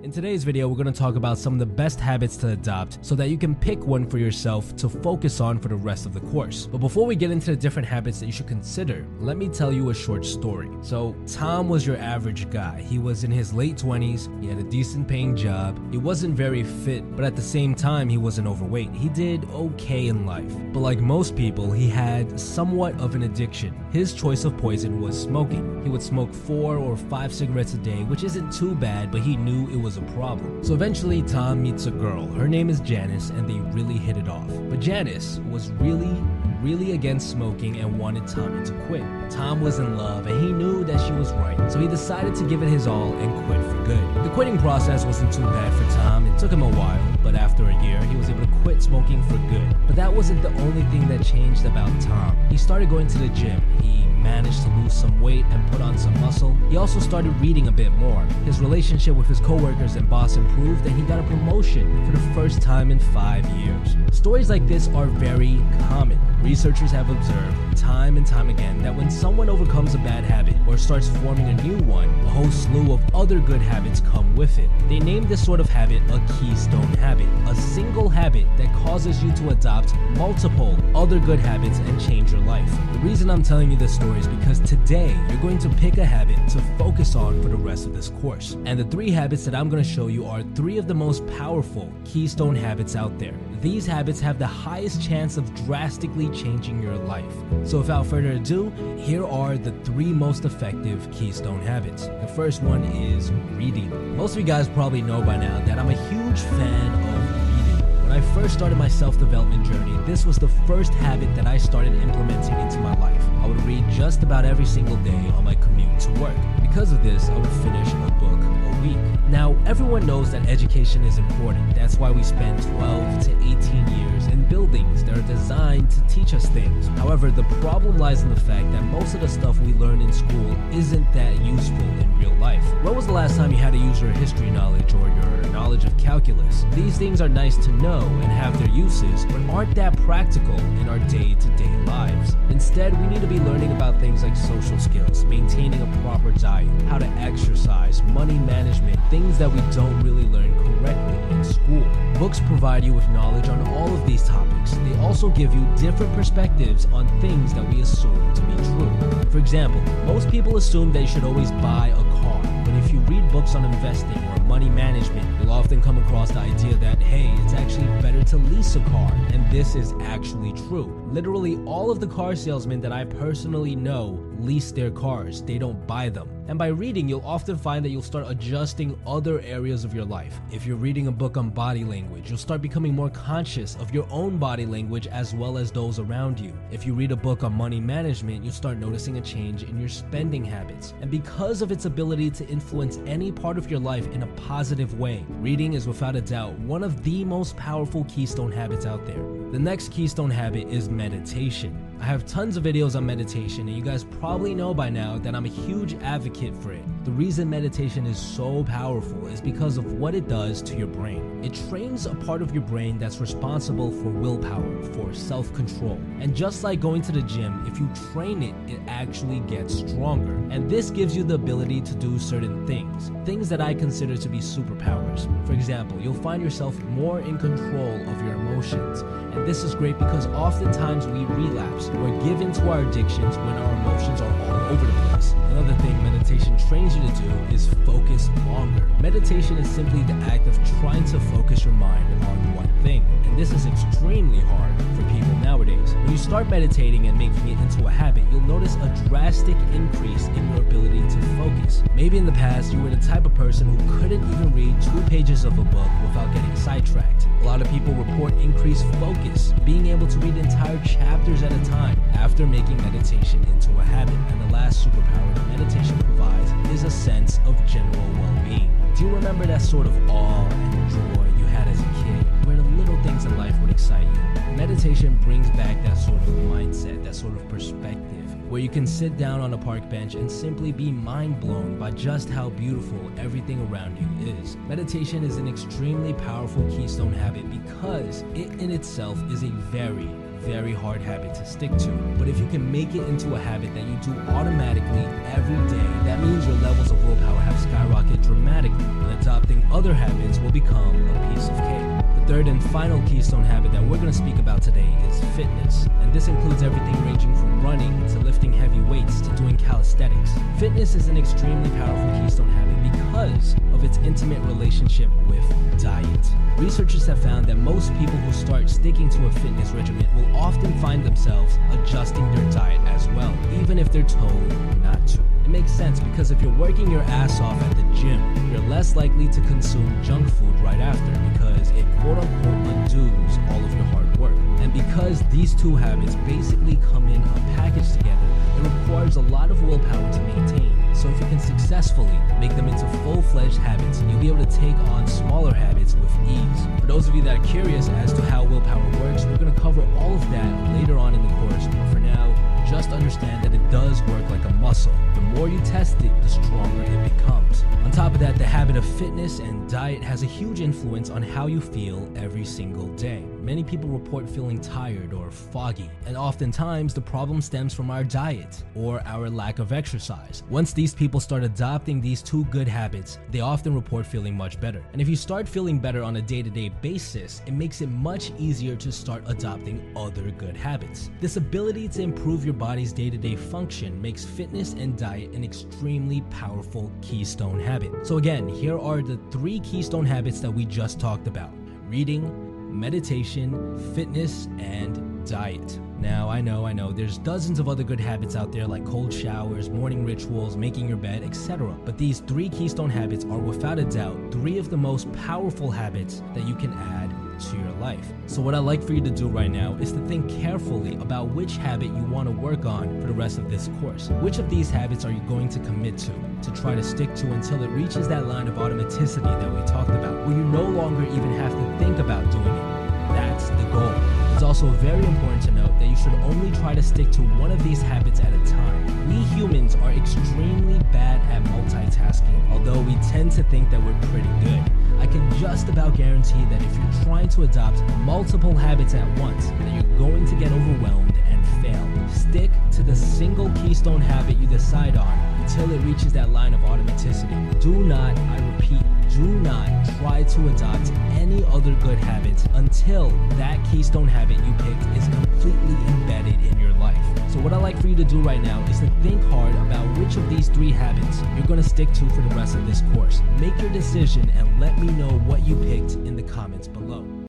In today's video, we're going to talk about some of the best habits to adopt so that you can pick one for yourself to focus on for the rest of the course. But before we get into the different habits that you should consider, let me tell you a short story. So Tom was your average guy. He was in his late 20s, he had a decent paying job, he wasn't very fit, but at the same time he wasn't overweight. He did okay in life. But like most people, he had somewhat of an addiction. His choice of poison was smoking. He would smoke 4 or 5 cigarettes a day, which isn't too bad, but he knew it was a problem. So eventually Tom meets a girl. Her name is Janice, and they really hit it off. But Janice was really against smoking and wanted Tommy to quit. Tom was in love and he knew that she was right, so he decided to give it his all and quit for good. The quitting process wasn't too bad for Tom. It took him a while, but after a year, he was able to quit smoking for good. But that wasn't the only thing that changed about Tom. He started going to the gym. He managed to lose some weight and put on some muscle. He also started reading a bit more. His relationship with his coworkers and boss improved, and he got a promotion for the first time in 5 years. Stories like this are very common. Researchers have observed time and time again that when someone overcomes a bad habit or starts forming a new one, a whole slew of other good habits come with it. They named this sort of habit a keystone habit, a single habit that causes you to adopt multiple other good habits and change your life. The reason I'm telling you this story is because today you're going to pick a habit to focus on for the rest of this course. And the 3 habits that I'm going to show you are 3 of the most powerful keystone habits out there. These habits have the highest chance of drastically changing your life. So without further ado, here are the 3 most effective keystone habits. The first one is reading. Most of you guys probably know by now that I'm a huge fan of reading. When I first started my self-development journey, this was the first habit that I started implementing into my life. I would read just about every single day on my commute to work. Because of this, I would finish a book a week. Now, everyone knows that education is important. That's why we spend 12 to 18 years in buildings that are designed to teach us things. However, the problem lies in the fact that most of the stuff we learn in school isn't that useful in real life. When was the last time you had to use your history knowledge or your knowledge of calculus? These things are nice to know and have their uses, but aren't that practical in our day-to-day lives. Instead, we need to be learning about things like social skills, maintaining a proper diet, how to exercise, money management, things that we don't really learn correctly in school. Books provide you with knowledge on all of these topics. They also give you different perspectives on things that we assume to be true. For example, most people assume they should always buy a car, but if you read books on investing or money management, you'll often come across the idea that, hey, it's actually better to lease a car, and this is actually true. Literally all of the car salesmen that I personally know lease their cars. They don't buy them. And by reading, you'll often find that you'll start adjusting other areas of your life. If you're reading a book on body language, you'll start becoming more conscious of your own body language as well as those around you. If you read a book on money management, you'll start noticing a change in your spending habits. And because of its ability to influence any part of your life in a positive way, reading is without a doubt one of the most powerful keystone habits out there. The next keystone habit is meditation. I have tons of videos on meditation, and you guys probably know by now that I'm a huge advocate for it. The reason meditation is so powerful is because of what it does to your brain. It trains a part of your brain that's responsible for willpower, for self-control. And just like going to the gym, if you train it, it actually gets stronger. And this gives you the ability to do certain things that I consider to be superpowers. For example, you'll find yourself more in control of your emotions. And this is great because oftentimes we relapse. We're given to our addictions when our emotions are all over the place. Another thing meditation trains you to do is focus longer. Meditation is simply the act of trying to focus your mind on one thing. And this is extremely hard for people nowadays. When you start meditating and making it into a habit, you'll notice a drastic increase in your ability to focus. Maybe in the past, you were the type of person who couldn't even read 2 pages of a book without getting sidetracked. A lot of people report increased focus, being able to read entire chapters at a time after making meditation into a habit. And the last superpower that meditation provides is a sense of general well-being. Do you remember that sort of awe and joy you had as a kid, where the little things in life would excite you? Meditation brings back that sort of mindset, that sort of perspective, where you can sit down on a park bench and simply be mind blown by just how beautiful everything around you is. Meditation is an extremely powerful keystone habit because it in itself is a very very hard habit to stick to. But if you can make it into a habit that you do automatically every day, that means your levels of willpower have skyrocketed dramatically, and adopting other habits will become a piece of cake. The third and final keystone habit that we're going to speak about today is fitness. And this includes everything ranging from running to lifting heavy weights to doing calisthenics. Fitness is an extremely powerful keystone habit because of its intimate relationship with diet. Researchers have found that most people who start sticking to a fitness regimen will often find themselves adjusting their diet as well, even if they're told not to. It makes sense because if you're working your ass off at the gym, you're less likely to consume junk food right after because it quote-unquote undoes all of your hard work. And because these two habits basically come in a package together, it requires a lot of willpower to maintain. So if you can successfully make them into full-fledged habits, you'll be able to take on smaller habits with ease. For those of you that are curious as to how willpower works, we're going to cover all of that later on in the course. But for now, just understand that it does work like a muscle. The more you test it, the stronger it becomes. On top of that, the habit of fitness and diet has a huge influence on how you feel every single day. Many people report feeling tired or foggy, and oftentimes the problem stems from our diet or our lack of exercise. Once these people start adopting these two good habits, they often report feeling much better. And if you start feeling better on a day-to-day basis, it makes it much easier to start adopting other good habits. This ability to improve your body's day-to-day function makes fitness and diet an extremely powerful keystone habit. So again, here are the 3 keystone habits that we just talked about: reading, meditation, fitness, and diet. Now, I know, there's dozens of other good habits out there like cold showers, morning rituals, making your bed, etc. But these 3 keystone habits are without a doubt 3 of the most powerful habits that you can add to your life. So what I'd like for you to do right now is to think carefully about which habit you want to work on for the rest of this course. Which of these habits are you going to commit to try to stick to until it reaches that line of automaticity that we talked about, where you no longer even have to think about doing it. That's the goal. It's also very important to note that you should only try to stick to one of these habits at a time. We humans are extremely bad at multitasking, although we tend to think that we're pretty good. I can just about guarantee that if you're trying to adopt multiple habits at once, that you're going to get overwhelmed and fail. Stick to the single keystone habit you decide on until it reaches that line of automaticity. Do not, I repeat, do not try to adopt any other good habits until that keystone habit you picked is completely embedded in your life. So what I'd like for you to do right now is to think hard about which of these 3 habits you're going to stick to for the rest of this course. Make your decision and let me know what you picked in the comments below.